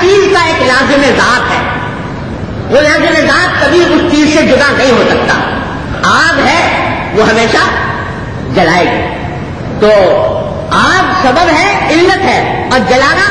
چیز کا ایک لازم ذات ہے، وہ لازم ذات کبھی اس چیز سے جدا نہیں ہو سکتا. آگ ہے وہ ہمیشہ جلائے گی. تو آگ سبب ہے، علت ہے، اور جلانا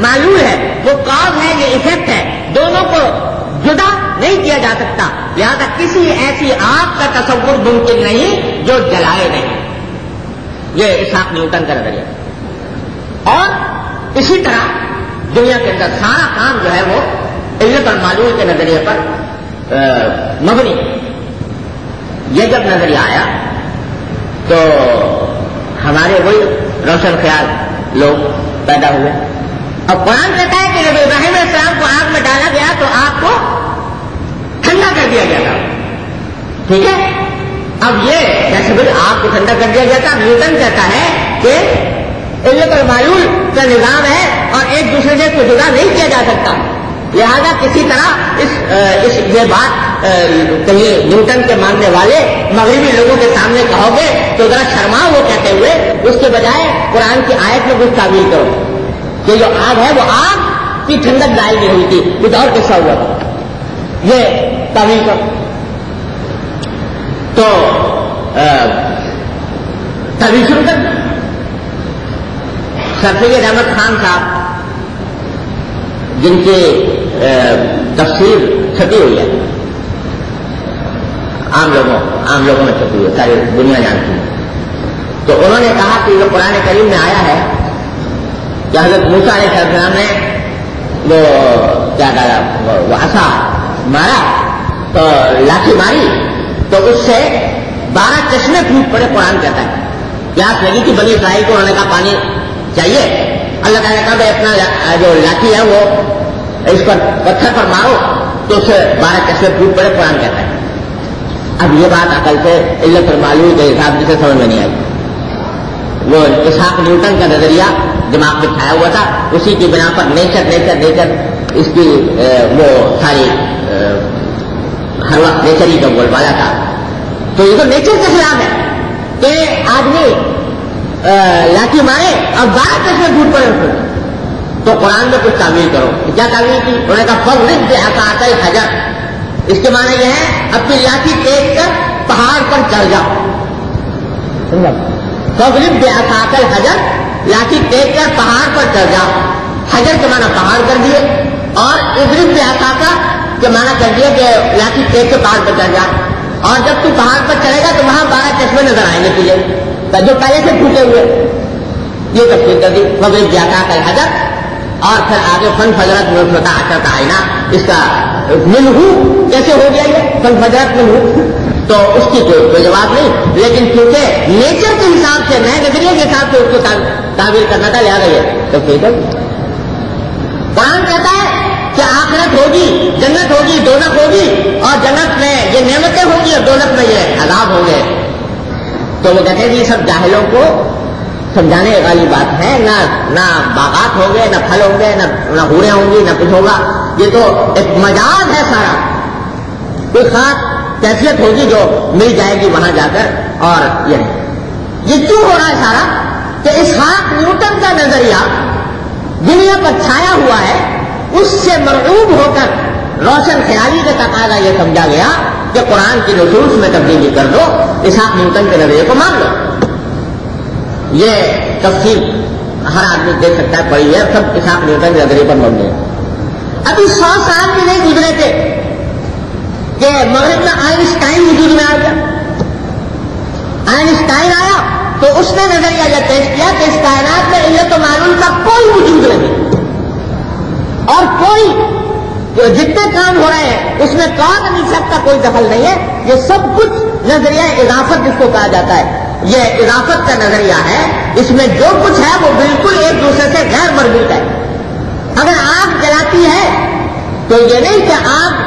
معلول ہے، وہ کاز ہے، یہ ایفیکٹ ہے. دونوں کو جدا نہیں کیا جا سکتا. لہذا کسی ایسی آگ کا تصور ممکن نہیں جو جلائے نہیں. یہ اسحاق نیوٹن کا نظریہ. اور اسی طرح دنیا کے اندر سارا کام جو ہے وہ علت اور معلول کے نظریے پر مبنی. یہ جب نظریہ آیا تو ہمارے وہی روشن خیال لوگ پیدا ہوئے. اور قرآن کہتا ہے کہ جب ابراہیم علیہ السلام کو آگ میں ڈالا گیا تو آگ کو ٹھنڈا کر دیا گیا تھا. ٹھیک ہے. اب یہ جیسے بھی آگ کو ٹھنڈا کر دیا گیا تھا، نیوٹن کہتا ہے کہ علت اور معلول کا نظام ہے اور ایک دوسرے سے کو جدا نہیں کیا جا سکتا. لہذا کسی طرح یہ بات کہیں نیوٹن کے ماننے والے مغربی لوگوں کے سامنے کہو گے تو ذرا شرماؤ وہ کہتے ہوئے، اس کے بجائے قرآن کی آیت میں کچھ تعبیر کرو کہ جو آگ ہے وہ آگ کی ٹھنڈک ڈالی نہیں ہوئی تھی، کچھ اور قصہ ہوا تھا. یہ تعبیر کرو. تو تعبیر شروع کر. سر سید احمد خان صاحب جن کی تفسیر چھپی ہوئی ہے، عام لوگوں میں چھپی ہوئی ہے، ساری دنیا جانتی ہے. تو انہوں نے کہا کہ جو قرآن کریم میں آیا ہے کہ حضرت موسیٰ علیہ السلام نے وہ کیا ڈالا، وہ عصا مارا تو لاٹھی ماری تو اس سے 12 چشمے پھوٹ پڑے. قرآن کہتا ہے پیاس لگی تھی بنی اسرائیل کو، انہوں نے کہا پانی چاہیے. اللہ تعالیٰ نے کہا اپنا جو لاٹھی ہے وہ اس پر پتھر پر مارو تو اس سے 12 چشمے پھوٹ پڑے. قرآن کہتا ہے. اب یہ بات عقل سے علت اور معلول کے حساب سے سمجھ میں نہیں آئی. وہ اسحاق نیوٹن کا نظریہ دماغ میں چھایا ہوا تھا، اسی کی بنا پر نیچر اس کی وہ ساری ہر وقت نیچر ہی کا بول بالا تھا. تو یہ تو نیچر کے خلاف ہے کہ آدمی لاٹھی مارے اور 12 چشمے پھوٹ پڑے اس کو. تو قرآن میں کچھ تعبیر کرو. کیا تعبیر کی؟ انہوں نے کہا فضرب بعصاک الحجر. اس کے معنی یہ ہے اپنی لاٹھی ٹیک کر پہاڑ پر چڑھ جاؤ. سمجھا؟ فضرب بعصاک الحجر، لاٹھی ٹیک کر پہاڑ پر چڑھ جاؤ. حجر کے معنی پہاڑ کر دیے اور اضرب بعصاک کے معنی کر دیے کہ لاٹھی ٹیک کے پہاڑ پر چڑھ جا. اور جب تو پہاڑ پر چڑھے گا تو وہاں 12 چشمے نظر آئیں گے تجھے جو پہلے سے پھوٹے ہوئے. یہ تفصیل کر دی فضرب بعصاک الحجر. اور پھر آگے فن فجرت من 12 آئینہ. اس کا منہ کیسے ہو گیا یہ فن فجرت منہ؟ تو اس کی کوئی جواب نہیں، لیکن کیونکہ نیچر کے حساب سے نئے نظریے کے حساب سے اس کو تعبیر کرنا تھا، لہٰذا یہ تو ٹھیک ہے. قرآن کہتا ہے کہ آخرت ہوگی، جنت ہوگی، دوزخ ہوگی، اور جنت میں یہ نعمتیں ہوں گی اور دوزخ میں یہ عذاب ہوں گے. تو وہ کہتے ہیں یہ سب جاہلوں کو سمجھانے والی بات ہے. نہ باغات ہوں گے، نہ پھل ہوں گے، نہ حوریں ہوں گی، نہ کچھ ہوگا. یہ تو ایک مجاز ہے سارا. کوئی خاص کیفیت ہوگی جو مل جائے گی وہاں جا کر. اور یہ کیوں ہو رہا ہے سارا کہ اسحاق نیوٹن کا نظریہ دنیا پر چھایا ہوا ہے، اس سے مرعوب ہو کر روشن خیالی کا تقاضا یہ سمجھا گیا کہ قرآن کی نصوص میں تبدیلی کر دو، اسحاق نیوٹن کے نظریے کو مان لو. یہ تفصیل ہر آدمی دیکھ سکتا ہے، پڑھی ہے، سب اسحاق نیوٹن کے نظریے پر مبنی ہے. ابھی 100 سال بھی نہیں گزرے تھے کہ مغرب میں آئنسٹائن وجود میں آ گیا. آئنسٹائن آیا تو اس نے نظریہ یہ پیش کیا کہ اس کائنات میں علت و معلول کا کوئی وجود نہیں اور کوئی جتنے کام ہو رہے ہیں اس میں کون نہیں کا کوئی دخل نہیں ہے. یہ سب کچھ نظریہ اضافت جس کو کہا جاتا ہے، یہ اضافت کا نظریہ ہے. اس میں جو کچھ ہے وہ بالکل ایک دوسرے سے غیر مربوط ہے. اگر آگ جلاتی ہے تو یہ نہیں کہ آگ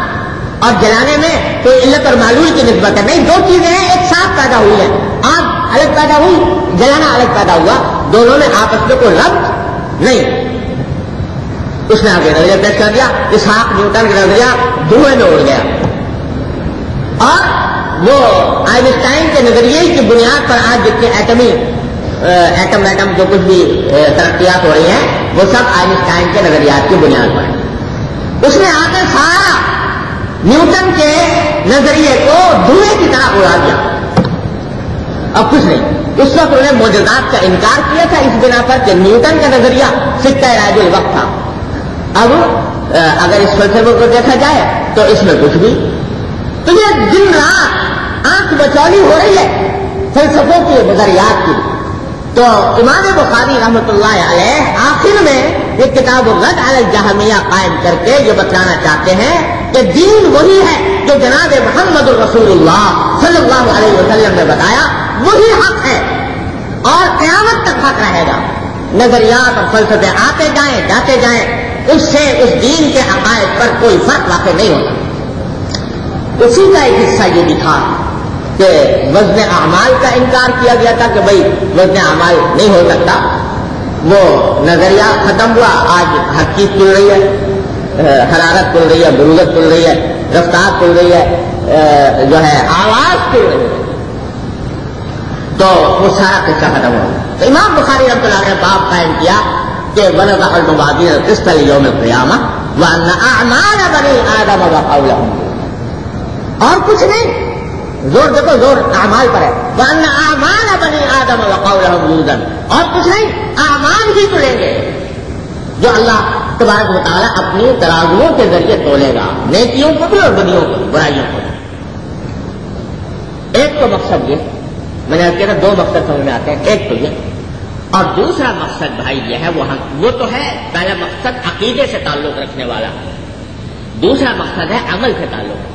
اور جلانے میں کوئی علت اور معلول کی نسبت ہے، نہیں. دو چیزیں ہیں ایک ساتھ پیدا ہوئی ہیں. آگ الگ پیدا ہوئی، جلانا الگ پیدا ہوا، دونوں میں آپس میں کوئی ربط نہیں. اس نے آگے نظریہ پیش کر دیا. اسحاق نیوٹن کا نظریہ دھوئیں میں اڑ گیا اور وہ آئنسٹائن کے نظریے کی بنیاد پر آج جتنے ایٹم جو کچھ بھی ترقیات ہو رہی ہیں وہ سب آئنسٹائن کے نظریات کی بنیاد پر ہیں. اس نے آ کر سارا نیوٹن کے نظریے کو دھوئے کی طرح اڑا دیا. اب کچھ نہیں. اس وقت انہوں نے معجزات کا انکار کیا تھا اس بنا پر کہ نیوٹن کا نظریہ سکہ راج الوقت تھا. اب اگر اس فلسفے کو دیکھا جائے تو اس میں کچھ بھی. تو یہ دن رات آنکھ بچولی ہو رہی ہے فلسفوں کی نظریات کی. تو امام بخاری رحمۃ اللہ علیہ آخر میں یہ کتاب الرد علی الجہمیہ قائم کر کے یہ بتلانا چاہتے ہیں کہ دین وہی ہے جو جناب محمد الرسول اللہ صلی اللہ علیہ وسلم نے بتایا, وہی حق ہے اور قیامت تک حق رہے گا. نظریات اور فلسفے آتے جائیں جاتے جائیں, اس سے اس دین کے عقائد پر کوئی فرق واقع نہیں ہوتا. اسی کا ایک حصہ یہ بھی تھا کہ وزن اعمال کا انکار کیا گیا تھا کہ بھئی وزن اعمال نہیں ہو سکتا. وہ نظریہ ختم ہوا. آج ہر چیز کھل رہی ہے, حرارت کھل رہی ہے, برودت کھل رہی ہے, رفتار کھل رہی ہے, جو ہے آواز کھل رہی ہے. تو وہ سارا قصہ ختم ہو. تو امام بخاری رحمۃ اللہ نے باب قائم کیا کہ ونضع الموازین القسط لیوم القیامہ وان اعمال بنی آدم وقولهم, اور کچھ نہیں. زور دیکھو, زور اعمال پر ہے. وان اعمال بنی آدم وقولهم یوزن, اور کچھ نہیں, اعمال ہی تولیں گے جو اللہ تبارک و تعالیٰ اپنی ترازوؤں کے ذریعے تولے گا, نیکیوں کو بھی اور بدیوں کو, برائیوں کو. ایک تو مقصد یہ, میں نے کہا دو مقصد سمجھ میں آتے ہیں. ایک تو یہ, اور دوسرا مقصد بھائی یہ ہے وہ تو ہے پہلا مقصد عقیدے سے تعلق رکھنے والا, دوسرا مقصد ہے عمل سے تعلق,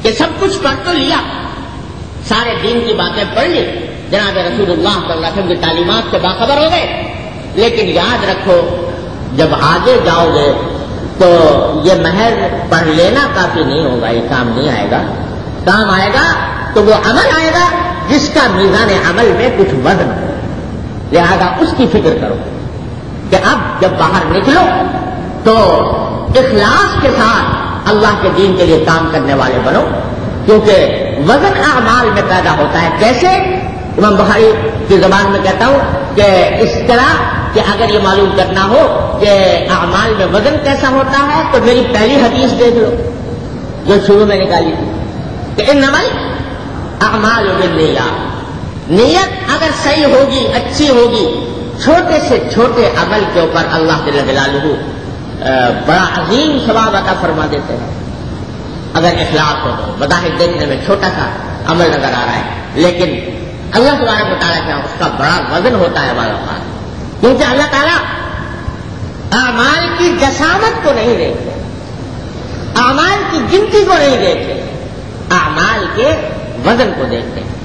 کہ سب کچھ پڑھ تو لیا, سارے دین کی باتیں پڑھ لی, جناب رسول اللہ صلی اللہ علیہ وسلم کی تعلیمات سے باخبر ہو گئے, لیکن یاد رکھو جب آگے جاؤ گے تو یہ محض پڑھ لینا کافی نہیں ہوگا, یہ کام نہیں آئے گا. کام آئے گا تو وہ عمل آئے گا جس کا میزان عمل میں کچھ وزن ہو. لہذا اس کی فکر کرو کہ اب جب باہر نکلو تو اخلاص کے ساتھ اللہ کے دین کے لیے کام کرنے والے بنو, کیونکہ وزن اعمال میں پیدا ہوتا ہے. کیسے؟ امام بخاری کی زبان میں کہتا ہوں کہ اس طرح کہ اگر یہ معلوم کرنا ہو کہ اعمال میں وزن کیسا ہوتا ہے تو میری پہلی حدیث دیکھ لو جو شروع میں نکالی تھی کہ انما اعمال بالنیات, نیت اگر صحیح ہوگی, اچھی ہوگی, چھوٹے سے چھوٹے عمل کے اوپر اللہ جل جلالہ بڑا عظیم ثواب عطا فرما دیتے ہیں. اگر اخلاص ہو تو بظاہر دیکھنے میں چھوٹا سا عمل نظر آ رہا ہے, لیکن اللہ تبارک و تعالیٰ کے اس کا بڑا وزن ہوتا ہے بعض اوقات, کیونکہ اللہ تعالیٰ اعمال کی جسامت کو نہیں دیکھتے, اعمال کی گنتی کو نہیں دیکھتے, اعمال کے وزن کو دیکھتے ہیں.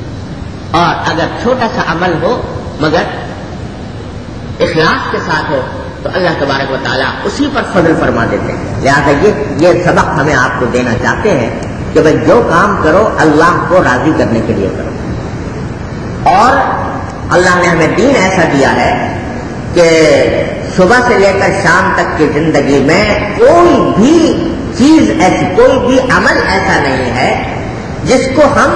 اور اگر چھوٹا سا عمل ہو مگر اخلاص کے ساتھ ہو تو اللہ تبارک و تعالیٰ اسی پر فضل فرما دیتے ہیں. لہٰذا یہ سبق ہمیں آپ کو دینا چاہتے ہیں کہ بھائی جو کام کرو اللہ کو راضی کرنے کے لیے کرو. اور اللہ نے ہمیں دین ایسا دیا ہے کہ صبح سے لے کر شام تک کی زندگی میں کوئی بھی چیز ایسی, کوئی بھی عمل ایسا نہیں ہے جس کو ہم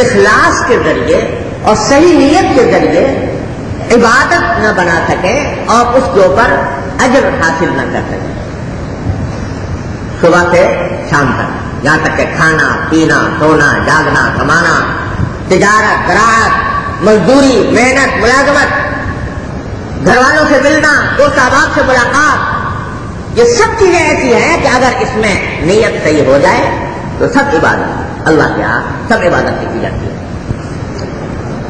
اخلاص کے ذریعے اور صحیح نیت کے ذریعے عبادت نہ بنا سکیں اور اس کے اوپر اجر حاصل نہ کر سکیں. صبح سے شام تک, یہاں تک کہ کھانا پینا, سونا, جاگنا, کمانا, تجارت, زراعت, مزدوری, محنت, ملازمت, گھر والوں سے ملنا, دوست احباب سے ملاقات, یہ سب چیزیں ایسی ہیں کہ اگر اس میں نیت صحیح ہو جائے تو سب عبادت اللہ کے ہاں سب عبادت کی جاتی ہے.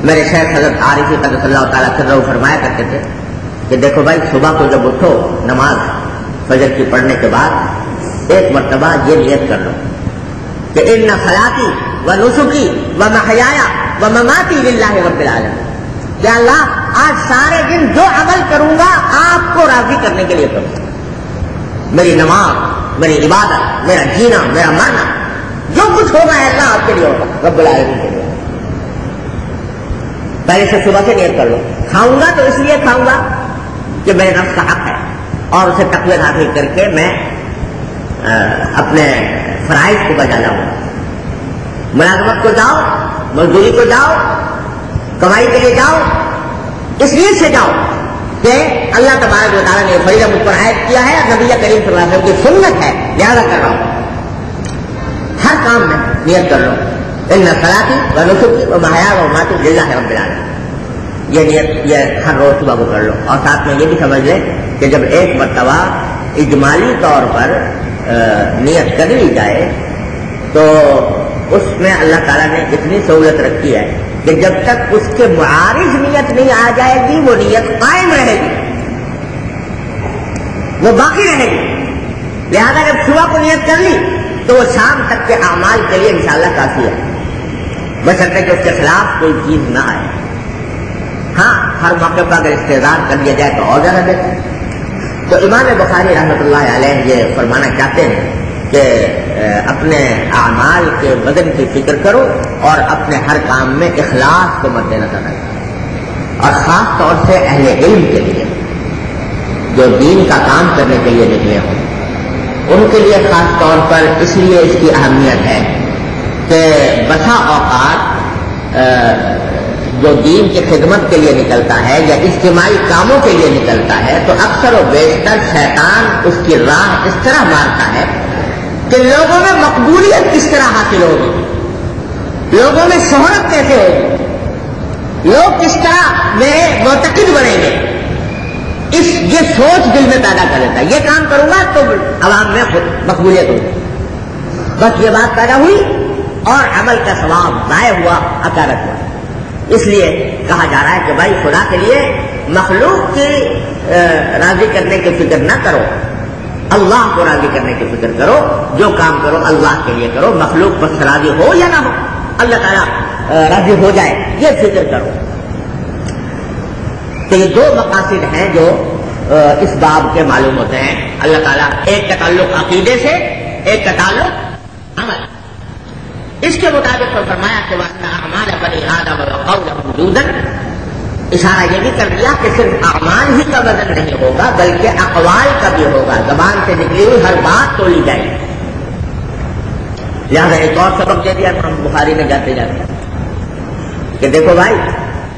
میرے شیخ حضرت عارفی قدس اللہ تعالیٰ سرہ فرمایا کرتے تھے کہ دیکھو بھائی, صبح کو جب اٹھو نماز فجر کی پڑھنے کے بعد ایک مرتبہ یہ نیت کر لو کہ ان صلاتی و نسکی و محیایا و مماتی للہ رب العالمین, کہ اللہ آج سارے دن جو عمل کروں گا آپ کو راضی کرنے کے لیے کروں. میری نماز, میری عبادت, میرا جینا, میرا مرنا, جو کچھ ہوگا ہے اللہ آپ کے لیے ہوگا, رب العالمین کے لیے. پہلے سے صبح سے نیت کر لو. کھاؤں گا تو اس لیے کھاؤں گا کہ میرے نفس کا حق ہے اور اسے تقویت حاصل کر کے میں اپنے فرائض کو بجا لاؤں. ملازمت کو جاؤ, مزدوری کو جاؤ, کمائی کے لیے جاؤ, اس لیے سے جاؤ کہ اللہ تبارک و تعالیٰ نے فریضہ مجھ پر عائد کیا ہے اور نبی کریم صلی اللہ علیہ وسلم کی سنت ہے لہذا کر رہا ہوں. ہر کام میں نیت کر لو ان صلاتی و نسکی و محیا و مماتی للہ رب العالمین. یہ نیت یہ ہر روز صبح کو کر لو. اور ساتھ میں یہ بھی سمجھ لیں کہ جب ایک مرتبہ اجمالی طور پر نیت کر لی جائے تو اس میں اللہ تعالیٰ نے اتنی سہولت رکھی ہے کہ جب تک اس کے معارض نیت نہیں آ جائے گی وہ نیت قائم رہے گی, وہ باقی رہے گی. لہذا جب صبح کو نیت کر لی تو وہ شام تک کے اعمال کے لیے انشاءاللہ کافی ہے, بشرطے کہ اس کے خلاف کوئی چیز نہ آئے. ہاں ہر موقع پر اگر استعداد کر لیا جائے تو اور زیادہ بہتر. تو امام بخاری رحمۃ اللہ علیہ یہ فرمانا چاہتے ہیں کہ اپنے اعمال کے وزن کی فکر کرو اور اپنے ہر کام میں اخلاص کو مد نظر رکھو. اور خاص طور سے اہل علم کے لیے جو دین کا کام کرنے کے لیے نکلے ہوں ان کے لیے خاص طور پر اس لیے اس کی اہمیت ہے کہ بسا اوقات جو دین کی خدمت کے لیے نکلتا ہے یا اجتماعی کاموں کے لیے نکلتا ہے تو اکثر و بیشتر شیطان اس کی راہ اس طرح مارتا ہے کہ لوگوں میں مقبولیت کس طرح حاصل ہوگی, لوگوں میں شہرت کیسے ہوگی, لوگ کس طرح میرے معتقد بنیں گے, یہ سوچ دل میں پیدا کر دیتا ہے. یہ کام کروں گا تو عوام میں خود مقبولیت ہوگی. بس یہ بات پیدا ہوئی اور عمل کا ثواب ضائع ہوا, اکارت ہوا. اس لیے کہا جا رہا ہے کہ بھائی خدا کے لیے مخلوق کی راضی کرنے کی فکر نہ کرو, اللہ کو راضی کرنے کی فکر کرو. جو کام کرو اللہ کے لیے کرو, مخلوق بس راضی ہو یا نہ ہو اللہ تعالیٰ راضی ہو جائے یہ فکر کرو. تو یہ دو مقاصد ہیں جو اس باب کے معلوم ہوتے ہیں. اللہ تعالیٰ ایک کا تعلق عقیدے سے, ایک کا تعلق عمل. اس کے مطابق فرمایا کہ اعمال بنی آدم وقولهم موجودا, اشارہ یہ بھی کر دیا کہ صرف اعمال ہی کا وزن نہیں ہوگا بلکہ اقوال کا بھی ہوگا, زبان سے نکلی ہوئی ہر بات تولی جائے گی. لہٰذا ایک اور سبق دے دیا امام بخاری نے جاتے جاتے کہ دیکھو بھائی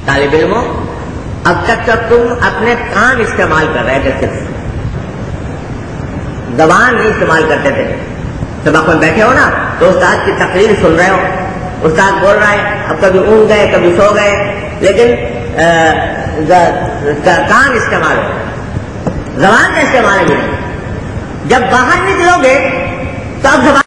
طالب علموں, اب تک جب تم اپنے کان استعمال کر رہے تھے, صرف زبان نہیں استعمال کرتے تھے. سبق میں بیٹھے ہو نا تو استاد کی تقریر سن رہے ہو, استاد بول رہا ہے, اب کبھی اونگ گئے کبھی سو گئے, لیکن کان استعمال ہو, زبان کا استعمال بھی نہیں. جب باہر نکلو گے تو اب زبان